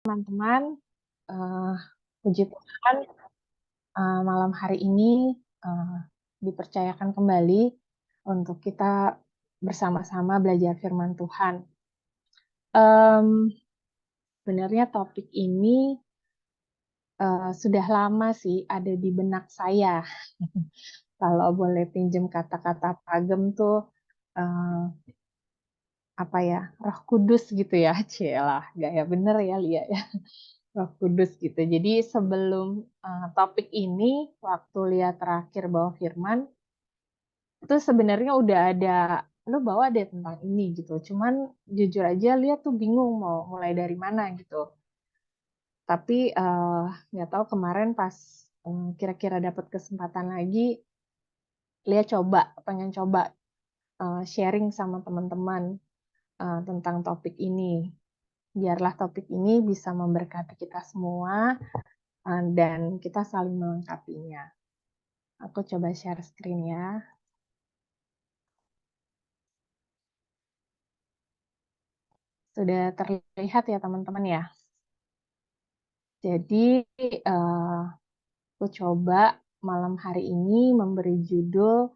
teman-teman, eee, puji Tuhan, malam hari ini, eee, dipercayakan kembali untuk kita bersama-sama belajar firman Tuhan. Mmm, Sebenarnya topik ini, sudah lama sih ada di benak saya. Kalau boleh pinjam kata-kata pagem tuh, eee, apa ya, Roh Kudus gitu ya, cielah gaya bener ya Lia ya. Roh Kudus gitu. Jadi sebelum, topik ini, waktu Lia terakhir bawa firman, itu sebenarnya udah ada, "Lu bawa deh tentang ini," gitu. Cuman jujur aja Lia tuh bingung mau mulai dari mana gitu. Tapi, nggak tahu kemarin pas, kira-kira dapat kesempatan lagi, Lia pengen coba, sharing sama teman-teman, tentang topik ini. Biarlah topik ini bisa memberkati kita semua, dan kita saling melengkapinya. Aku coba share screen ya. Sudah terlihat ya teman-teman ya? Jadi, aku coba malam hari ini memberi judul,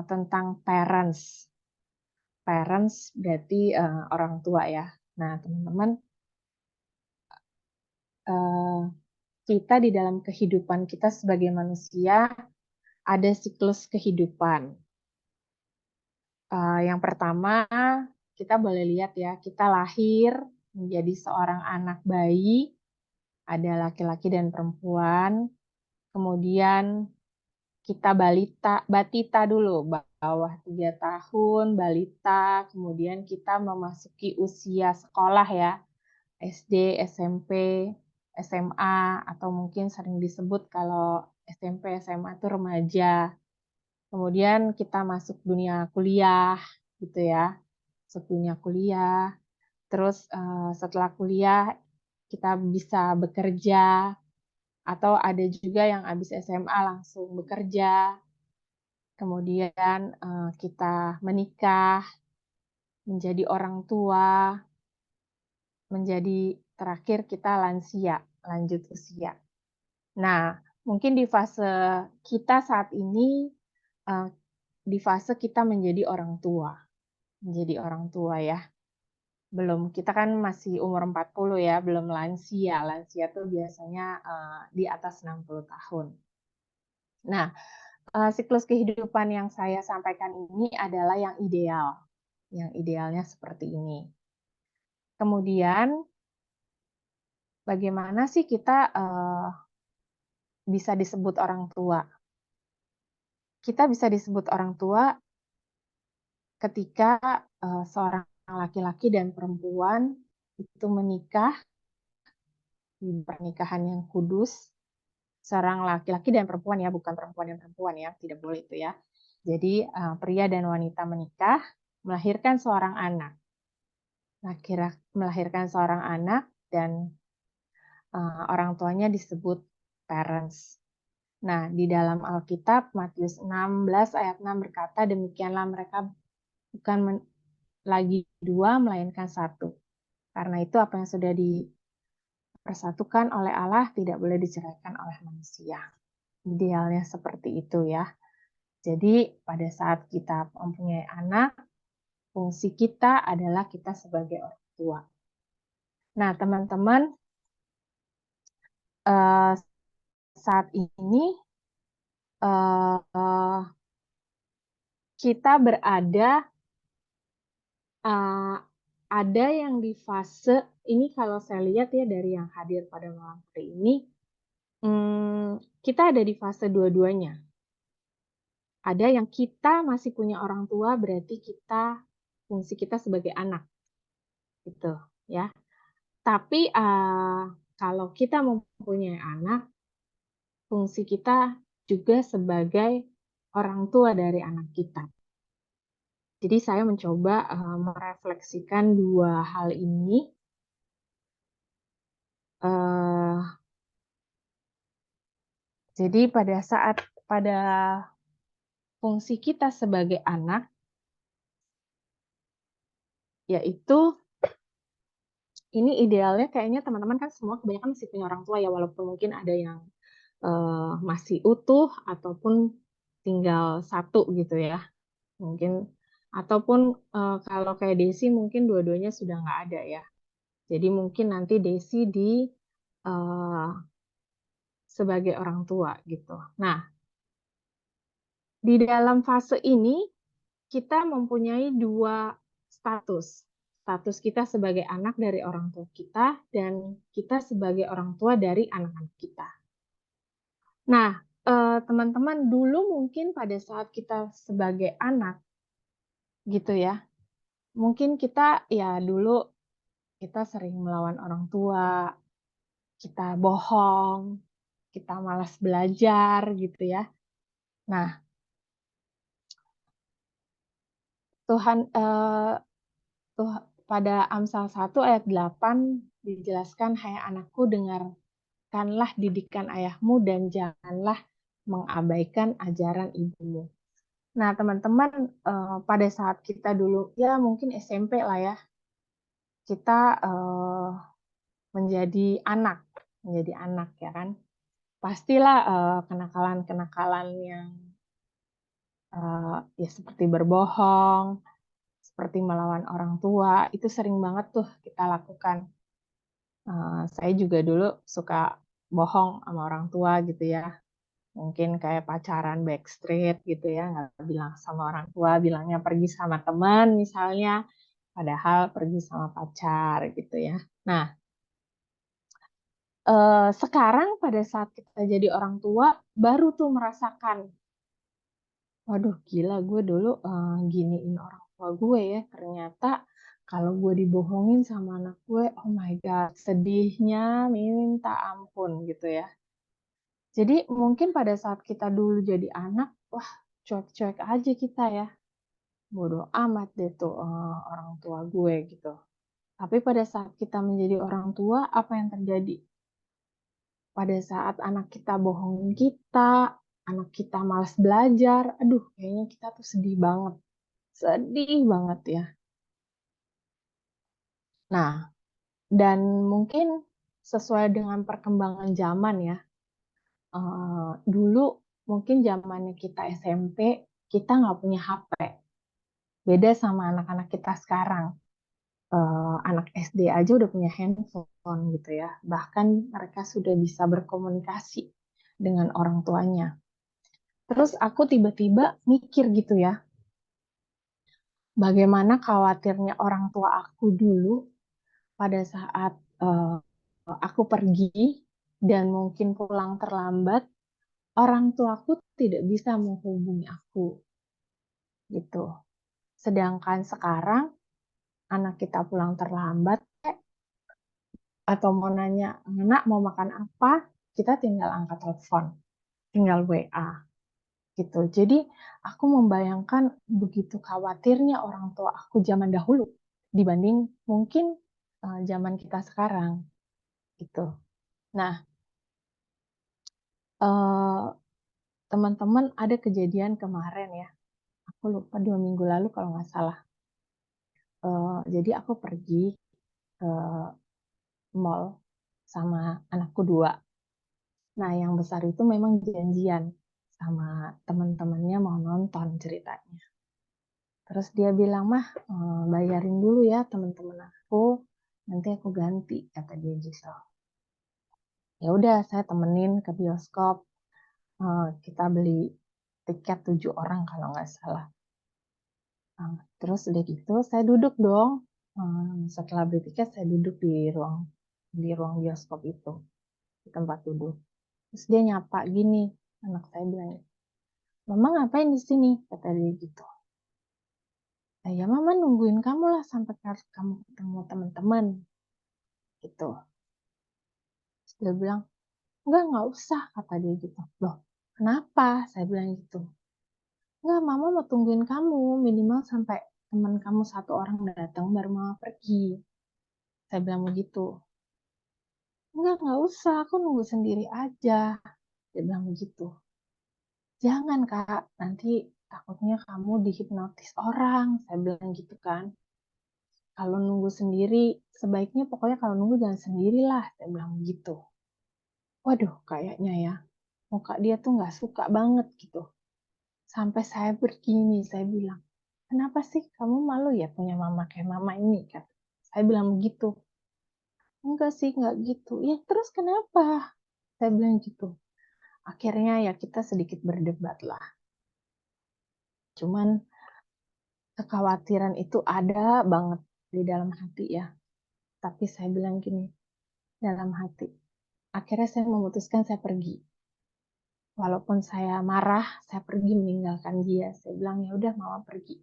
tentang parents. Parents berarti, orang tua ya. Nah teman-teman, eee, kita di dalam kehidupan kita sebagai manusia, ada siklus kehidupan. Yang pertama, kita boleh lihat ya, kita lahir menjadi seorang anak bayi, ada laki-laki dan perempuan, kemudian kita batita dulu, bawah 3 tahun, balita, kemudian kita memasuki usia sekolah ya, SD, SMP, SMA, atau mungkin sering disebut kalau SMP, SMA itu remaja. Kemudian kita masuk dunia kuliah, gitu ya, masuk dunia kuliah, terus, setelah kuliah kita bisa bekerja, atau ada juga yang habis SMA langsung bekerja, kemudian, kita menikah, menjadi orang tua, terakhir kita lansia, lanjut usia. Nah, mungkin di fase kita saat ini, eee, di fase kita menjadi orang tua ya. Kita kan masih umur 40 ya, belum lansia. Lansia tuh biasanya, di atas 60 tahun. Nah, siklus kehidupan yang saya sampaikan ini adalah yang idealnya seperti ini. Kemudian, bagaimana sih kita, bisa disebut orang tua? Kita bisa disebut orang tua ketika, seorang laki-laki dan perempuan itu menikah di pernikahan yang kudus, seorang laki-laki dan perempuan ya, bukan perempuan dan perempuan ya, tidak boleh itu ya. Jadi, pria dan wanita menikah, melahirkan seorang anak. Melahirkan seorang anak dan, orang tuanya disebut parents. Nah, di dalam Alkitab Matius 16 ayat 6 berkata, "Demikianlah mereka bukan lagi dua, melainkan satu. Karena itu apa yang sudah dipersatukan oleh Allah tidak boleh diceraikan oleh manusia." Idealnya seperti itu ya. Jadi pada saat kita mempunyai anak, fungsi kita adalah kita sebagai orang tua. Nah teman-teman, saat ini kita ada yang di fase ini, kalau saya lihat ya dari yang hadir pada malam hari ini, kita ada di fase dua-duanya. Ada yang kita masih punya orang tua, berarti fungsi kita sebagai anak, gitu ya. Tapi, kalau kita mempunyai anak, fungsi kita juga sebagai orang tua dari anak kita. Jadi saya mencoba, merefleksikan 2 hal ini, eee, jadi pada fungsi kita sebagai anak, yaitu ini idealnya kayaknya teman-teman kan semua kebanyakan masih punya orang tua ya, walaupun mungkin ada yang masih utuh ataupun tinggal satu gitu ya. Mungkin ataupun kalau kayak Desi mungkin dua-duanya sudah nggak ada ya. Jadi mungkin nanti Desi eh, sebagai orang tua gitu. Nah, di dalam fase ini kita mempunyai dua status. Status kita sebagai anak dari orang tua kita dan kita sebagai orang tua dari anak-anak kita. Nah, teman-teman dulu mungkin pada saat kita sebagai anak gitu ya, mungkin kita ya dulu kita sering melawan orang tua, kita bohong, kita malas belajar gitu ya. Nah, Tuhan pada Amsal 1 ayat 8 dijelaskan, "Hai anakku, dengarkanlah didikan ayahmu dan janganlah mengabaikan ajaran ibumu." Nah, teman-teman, pada saat kita dulu, ya mungkin SMP lah ya, kita menjadi anak ya kan. Pastilah kenakalan-kenakalan yang ya seperti berbohong, seperti melawan orang tua, itu sering banget tuh kita lakukan. Saya juga dulu suka bohong sama orang tua gitu ya. Mungkin kayak pacaran backstreet gitu ya, nggak bilang sama orang tua, bilangnya pergi sama teman misalnya, padahal pergi sama pacar gitu ya. Nah, sekarang pada saat kita jadi orang tua, baru tuh merasakan, waduh gila gue dulu giniin orang tua gue ya, ternyata kalau gue dibohongin sama anak gue, oh my God, sedihnya minta ampun gitu ya. Jadi mungkin pada saat kita dulu jadi anak, wah cuek-cuek aja kita ya, bodoh amat deh tuh orang tua gue gitu. Tapi pada saat kita menjadi orang tua, apa yang terjadi? Pada saat anak kita bohongin kita, anak kita malas belajar, aduh kayaknya kita tuh sedih banget ya. Nah, dan mungkin sesuai dengan perkembangan zaman ya, dulu mungkin zamannya kita SMP, kita nggak punya HP. Beda sama anak-anak kita sekarang. Anak SD aja udah punya handphone gitu ya. Bahkan mereka sudah bisa berkomunikasi dengan orang tuanya. Terus aku tiba-tiba mikir gitu ya, bagaimana khawatirnya orang tua aku dulu pada saat eh, aku pergi dan mungkin pulang terlambat, orang tuaku tidak bisa menghubungi aku gitu. Sedangkan sekarang anak kita pulang terlambat atau mau nanya, "Nak mau makan apa?" Kita tinggal angkat telepon, tinggal WA gitu. Jadi aku membayangkan begitu khawatirnya orang tua aku zaman dahulu dibanding mungkin zaman kita sekarang gitu. Nah, eh, teman-teman ada kejadian kemarin ya. Aku lupa 2 minggu lalu kalau nggak salah. Jadi aku pergi ke mall sama anakku dua. Nah, yang besar itu memang janjian sama teman-temannya mau nonton ceritanya. Terus dia bilang, "Mah, bayarin dulu ya teman-teman aku, nanti aku ganti," kata dia gitu. Ya udah, saya temenin ke bioskop. Kita beli tiket 7 orang kalau nggak salah. Terus udah gitu, saya duduk dong. Setelah beli tiket, saya duduk di ruang bioskop itu, di tempat duduk. Terus dia nyapa gini, anak saya bilang, "Mama ngapain di sini?" Kata dia gitu. "Nah, ya mama nungguin kamu lah sampai kamu ketemu teman-teman." Gitu. Terus dia bilang, nggak usah, kata dia gitu. Loh, kenapa? Saya bilang gitu. Enggak, mama mau tungguin kamu, minimal sampai teman kamu satu orang datang baru mama pergi. Saya bilang begitu. Enggak usah, aku nunggu sendiri aja. Dia bilang begitu. Jangan kak, nanti takutnya kamu dihipnotis orang. Saya bilang gitu kan. kalau nunggu sendiri, sebaiknya pokoknya kalau nunggu jangan sendirilah, saya bilang begitu. Waduh, kayaknya ya, muka dia tuh nggak suka banget gitu. Sampai saya begini, saya bilang, kenapa sih kamu malu ya punya mama kayak mama ini kan? Saya bilang begitu. Enggak sih, enggak gitu. Ya terus kenapa? Saya bilang gitu. Akhirnya ya kita sedikit berdebat lah. Cuman kekhawatiran itu ada banget di dalam hati ya. Tapi saya bilang gini, dalam hati. Akhirnya saya memutuskan saya pergi. Walaupun saya marah, saya pergi meninggalkan dia. Saya bilang ya udah mama pergi.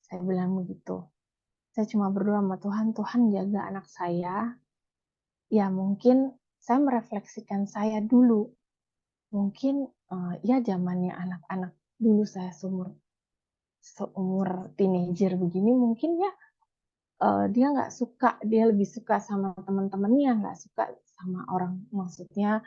Saya bilang begitu. Saya cuma berdoa sama Tuhan, Tuhan jaga anak saya. Ya mungkin saya merefleksikan saya dulu. Mungkin ya zamannya anak-anak dulu saya seumur teenager begini mungkin ya dia nggak suka, dia lebih suka sama teman-temannya, nggak suka sama orang, maksudnya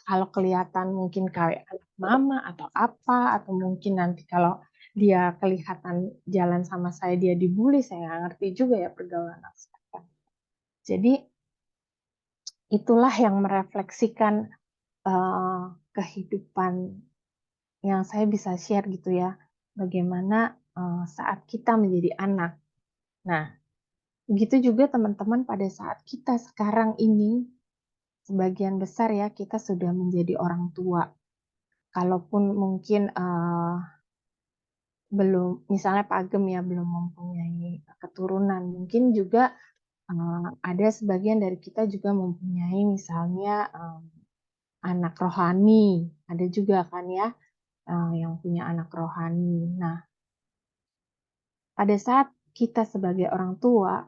kalau kelihatan mungkin kayak anak mama atau apa, atau mungkin nanti kalau dia kelihatan jalan sama saya dia dibully, saya nggak ngerti juga ya pergaulan anak sekarang. Jadi itulah yang merefleksikan kehidupan yang saya bisa share gitu ya, bagaimana saat kita menjadi anak. Nah, begitu juga teman-teman pada saat kita sekarang ini, sebagian besar ya kita sudah menjadi orang tua. Kalaupun mungkin belum, misalnya Pak Agem ya belum mempunyai keturunan, mungkin juga ada sebagian dari kita juga mempunyai misalnya anak rohani, ada juga kan ya yang punya anak rohani. Nah, pada saat kita sebagai orang tua,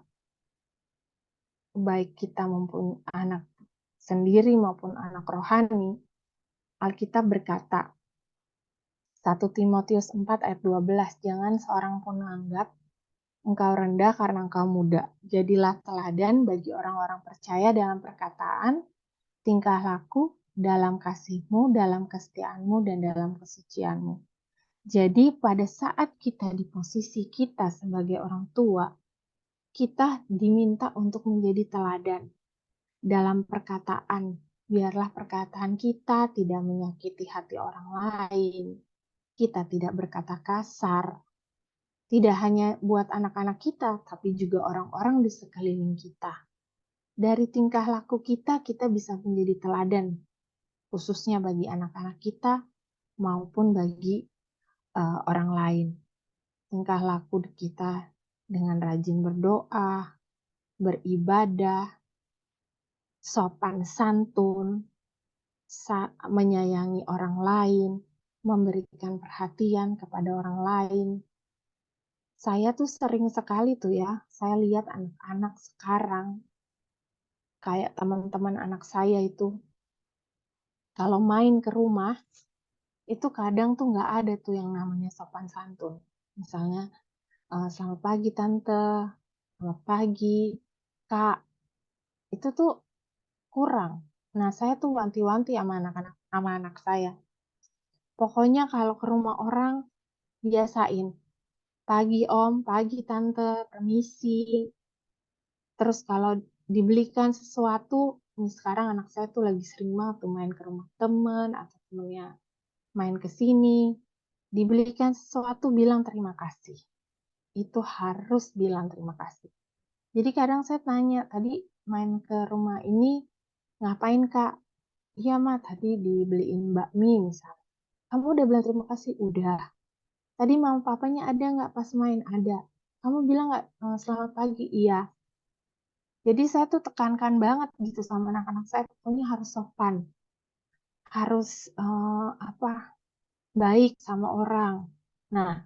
baik kita mempunyai anak sendiri maupun anak rohani, Alkitab berkata, 1 Timotius 4 ayat 12, jangan seorang pun menganggap engkau rendah karena engkau muda. Jadilah teladan bagi orang-orang percaya dalam perkataan, tingkah laku, dalam kasihmu, dalam kesetiaanmu, dan dalam kesucianmu. Jadi pada saat kita di posisi kita sebagai orang tua, kita diminta untuk menjadi teladan dalam perkataan. Biarlah perkataan kita tidak menyakiti hati orang lain. Kita tidak berkata kasar. Tidak hanya buat anak-anak kita, tapi juga orang-orang di sekeliling kita. Dari tingkah laku kita, kita bisa menjadi teladan, khususnya bagi anak-anak kita maupun bagi orang lain. Tingkah laku kita dengan rajin berdoa, beribadah, sopan santun, menyayangi orang lain, memberikan perhatian kepada orang lain. Saya tuh sering sekali tuh ya, saya lihat anak-anak sekarang, kayak teman-teman anak saya itu, kalau main ke rumah, itu kadang tuh nggak ada tuh yang namanya sopan santun. Misalnya, selamat pagi tante, selamat pagi kak, itu tuh kurang. Nah, saya tuh wanti-wanti sama anak saya. Pokoknya kalau ke rumah orang, biasain. Pagi om, pagi tante, permisi. Terus kalau dibelikan sesuatu, nih sekarang anak saya tuh lagi sering banget tuh main ke rumah temen atau temennya main ke sini. Dibelikan sesuatu bilang terima kasih. Itu harus bilang terima kasih. Jadi kadang saya tanya, tadi main ke rumah ini ngapain kak? Iya mah tadi dibeliin bakmi misalnya. Kamu udah bilang terima kasih? Udah. Tadi mama papanya ada nggak pas main? Ada. Kamu bilang nggak selamat pagi? Iya. Jadi saya tuh tekankan banget gitu sama anak-anak saya, pokoknya harus sopan, harus apa baik sama orang. Nah,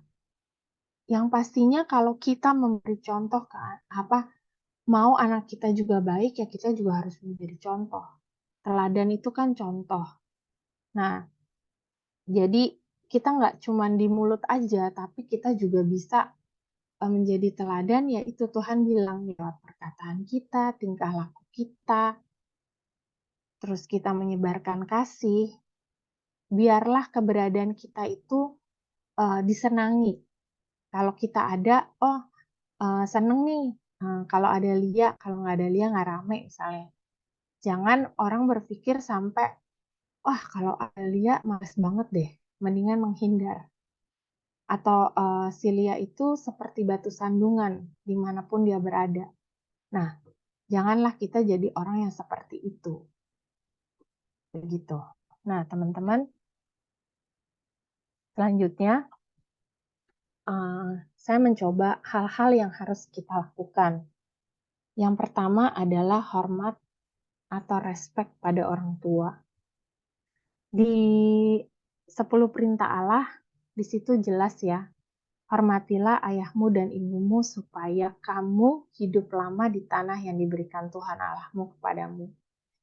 yang pastinya kalau kita memberi contoh kan, apa mau anak kita juga baik ya kita juga harus menjadi contoh. Teladan itu kan contoh. Nah, jadi kita nggak cuma di mulut aja, tapi kita juga bisa menjadi teladan, yaitu Tuhan bilang lewat perkataan kita, tingkah laku kita, terus kita menyebarkan kasih, biarlah keberadaan kita itu disenangi. Kalau kita ada, oh seneng nih, kalau ada Lia, kalau nggak ada Lia nggak rame misalnya. Jangan orang berpikir sampai, wah kalau ada Lia males banget deh, mendingan menghindar. Atau si Lia itu seperti batu sandungan dimanapun dia berada. Nah, janganlah kita jadi orang yang seperti itu. Begitu. Nah, teman-teman, selanjutnya saya mencoba hal-hal yang harus kita lakukan. Yang pertama adalah hormat atau respect pada orang tua. Di 10 perintah Allah, di situ jelas ya, hormatilah ayahmu dan ibumu supaya kamu hidup lama di tanah yang diberikan Tuhan Allahmu kepadamu.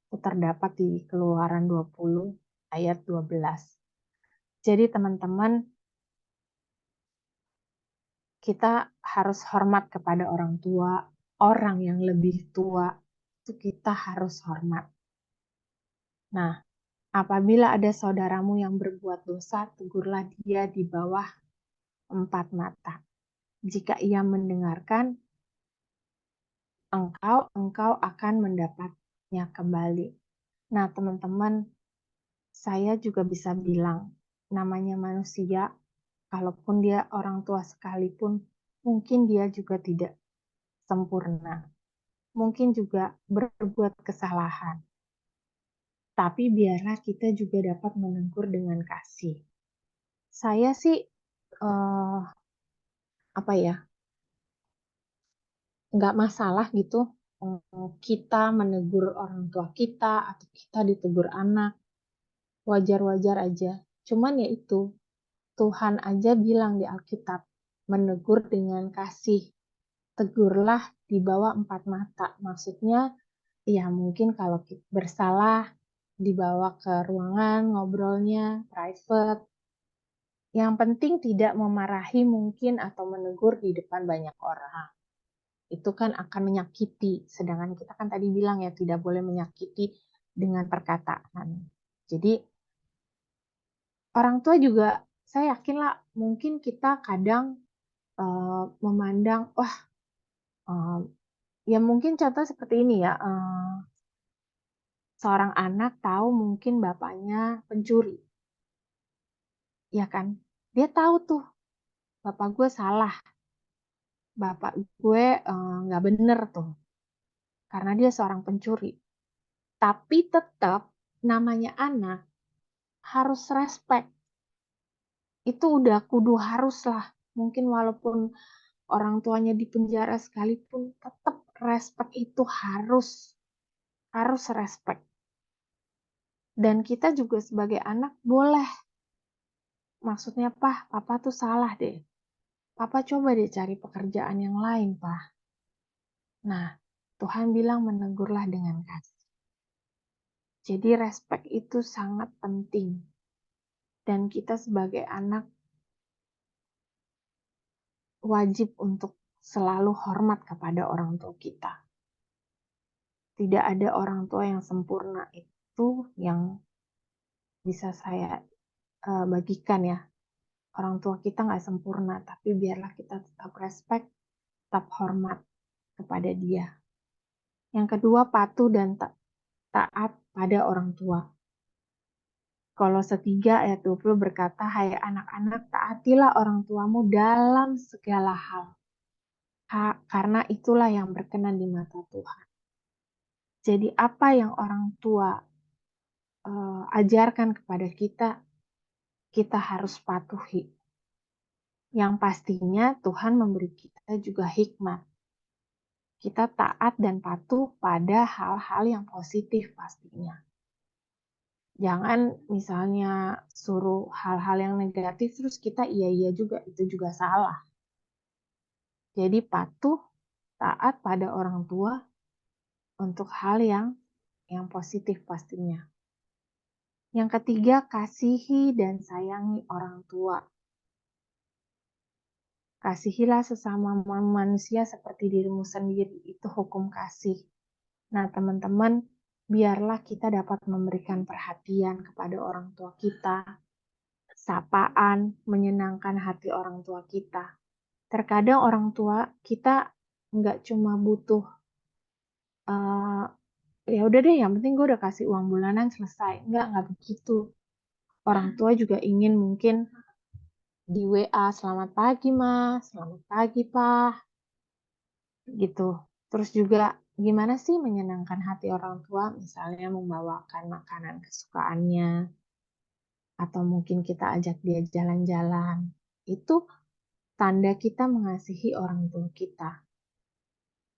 Itu terdapat di Keluaran 20 ayat 12. Jadi teman-teman, kita harus hormat kepada orang tua, orang yang lebih tua, itu kita harus hormat. Nah, apabila ada saudaramu yang berbuat dosa, tegurlah dia di bawah 4 mata. Jika ia mendengarkan, engkau akan mendapatnya kembali. Nah, teman-teman, saya juga bisa bilang, namanya manusia, kalaupun dia orang tua sekalipun, mungkin dia juga tidak sempurna. Mungkin juga berbuat kesalahan. Tapi biarlah kita juga dapat menegur dengan kasih. Saya sih, eh, apa ya, nggak masalah gitu kita menegur orang tua kita atau kita ditegur anak, wajar-wajar aja. Cuman ya itu, Tuhan aja bilang di Alkitab, menegur dengan kasih, tegurlah di bawah 4 mata. Maksudnya, ya mungkin kalau kita bersalah, dibawa ke ruangan, ngobrolnya, private. Yang penting tidak memarahi mungkin atau menegur di depan banyak orang. Itu kan akan menyakiti. Sedangkan kita kan tadi bilang ya tidak boleh menyakiti dengan perkataan. Jadi orang tua juga, saya yakin lah mungkin kita kadang memandang, wah ya mungkin contoh seperti ini ya, seorang anak tahu mungkin bapaknya pencuri, ya kan? Dia tahu tuh, bapak gue salah, bapak gue nggak bener tuh, karena dia seorang pencuri. Tapi tetap namanya anak harus respect. Itu udah kudu harus lah. Mungkin walaupun orang tuanya di penjara sekalipun, tetap respect itu harus respect. Dan kita juga sebagai anak boleh, maksudnya papa tuh salah deh. Papa coba deh cari pekerjaan yang lain, Pak. Nah, Tuhan bilang menegurlah dengan kasih. Jadi respect itu sangat penting. Dan kita sebagai anak wajib untuk selalu hormat kepada orang tua kita. Tidak ada orang tua yang sempurna, itu yang bisa saya bagikan ya. Orang tua kita nggak sempurna, tapi biarlah kita tetap respect, tetap hormat kepada dia. Yang kedua, patuh dan taat pada orang tua. Kolose 3 ayat 20 berkata, hai anak-anak, taatilah orang tuamu dalam segala hal. Karena itulah yang berkenan di mata Tuhan. Jadi apa yang orang tua ajarkan kepada kita, kita harus patuhi. Yang pastinya Tuhan memberi kita juga hikmat. Kita taat dan patuh pada hal-hal yang positif pastinya. Jangan misalnya suruh hal-hal yang negatif terus kita iya juga, itu juga salah. Jadi patuh, taat pada orang tua untuk hal yang positif pastinya. Yang ketiga, kasihi dan sayangi orang tua. Kasihilah sesama manusia seperti dirimu sendiri. Itu hukum kasih. Nah, teman-teman, biarlah kita dapat memberikan perhatian kepada orang tua kita, sapaan, menyenangkan hati orang tua kita. Terkadang orang tua kita nggak cuma butuh, eee, ya udah deh yang penting gue udah kasih uang bulanan selesai, nggak begitu. Orang tua juga ingin mungkin di WA, "Selamat pagi Ma, selamat pagi Pa," gitu. Terus juga gimana sih menyenangkan hati orang tua, misalnya membawakan makanan kesukaannya, atau mungkin kita ajak dia jalan-jalan. Itu tanda kita mengasihi orang tua kita.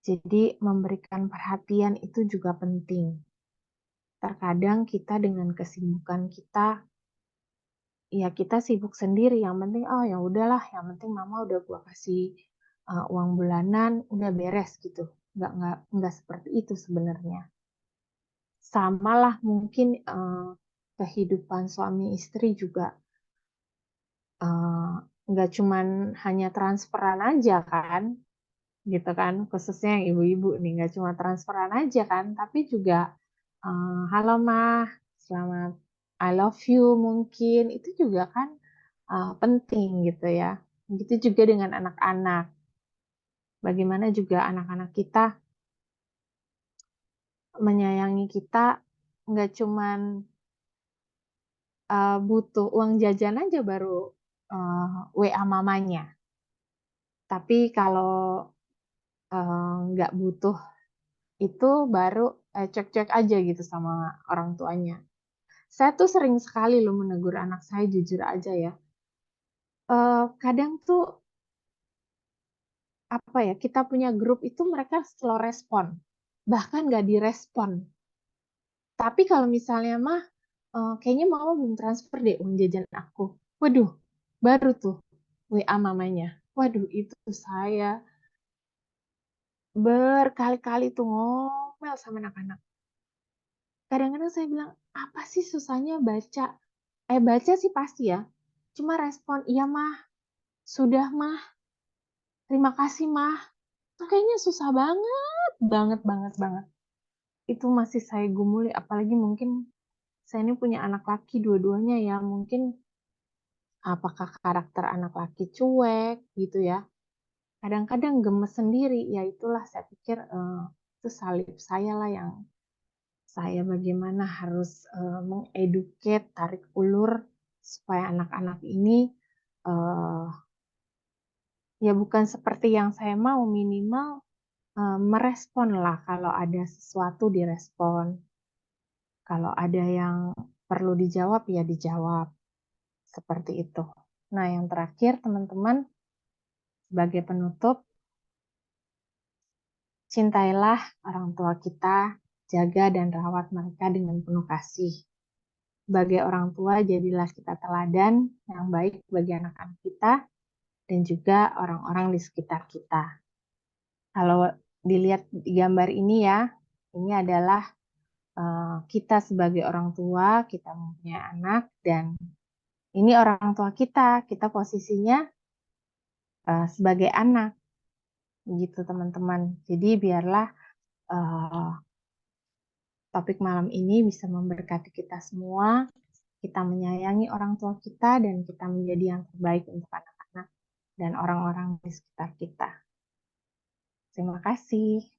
Jadi memberikan perhatian itu juga penting. Terkadang kita dengan kesibukan kita, ya kita sibuk sendiri, yang penting, "Oh ya udahlah, yang penting mama udah gua kasih, uang bulanan, udah beres," gitu. Nggak seperti itu sebenarnya. Samalah mungkin, kehidupan suami istri juga, eee, nggak cuman hanya transferan aja kan, gitu kan, khususnya yang ibu-ibu nih, nggak cuma transferan aja kan, tapi juga, "Halo Mah, selamat I love you," mungkin, itu juga kan, penting gitu ya. Begitu juga dengan anak-anak, bagaimana juga anak-anak kita menyayangi kita, nggak cuman, butuh uang jajan aja baru, WA mamanya. Tapi kalau, nggak butuh itu baru, cuek-cuek aja gitu sama orang tuanya. Saya tuh sering sekali loh menegur anak saya jujur aja ya, kadang tuh, apa ya, kita punya grup itu mereka slow respon, bahkan nggak direspon. Tapi kalau misalnya, "Mah, kayaknya mama belum transfer deh uang jajan aku." Waduh, baru tuh WA mamanya. Waduh itu saya berkali-kali tuh ngomel sama anak-anak. Kadang-kadang saya bilang, "Apa sih susahnya baca?" Baca sih pasti ya, cuma respon, "Iya Mah, sudah Mah, terima kasih Mah." Itu kayaknya susah banget, banget banget banget. Itu masih saya gumuli, apalagi mungkin saya ini punya anak laki dua-duanya ya, mungkin apakah karakter anak laki cuek gitu ya, kadang-kadang gemes sendiri, ya itulah saya pikir, itu salib saya lah yang saya bagaimana harus, tarik ulur supaya anak-anak ini, eee, ya bukan seperti yang saya mau, minimal, meresponlah kalau ada sesuatu direspon, kalau ada yang perlu dijawab, ya dijawab, seperti itu. Nah yang terakhir teman-teman, sebagai penutup, cintailah orang tua kita, jaga dan rawat mereka dengan penuh kasih. Sebagai orang tua, jadilah kita teladan yang baik bagi anak-anak kita dan juga orang-orang di sekitar kita. Kalau dilihat di gambar ini ya, ini adalah kita sebagai orang tua, kita mempunyai anak, dan ini orang tua kita posisinya sebagai anak, begitu teman-teman. Jadi biarlah uh, topik malam ini bisa memberkati kita semua, kita menyayangi orang tua kita, dan kita menjadi yang terbaik untuk anak-anak dan orang-orang di sekitar kita. Terima kasih.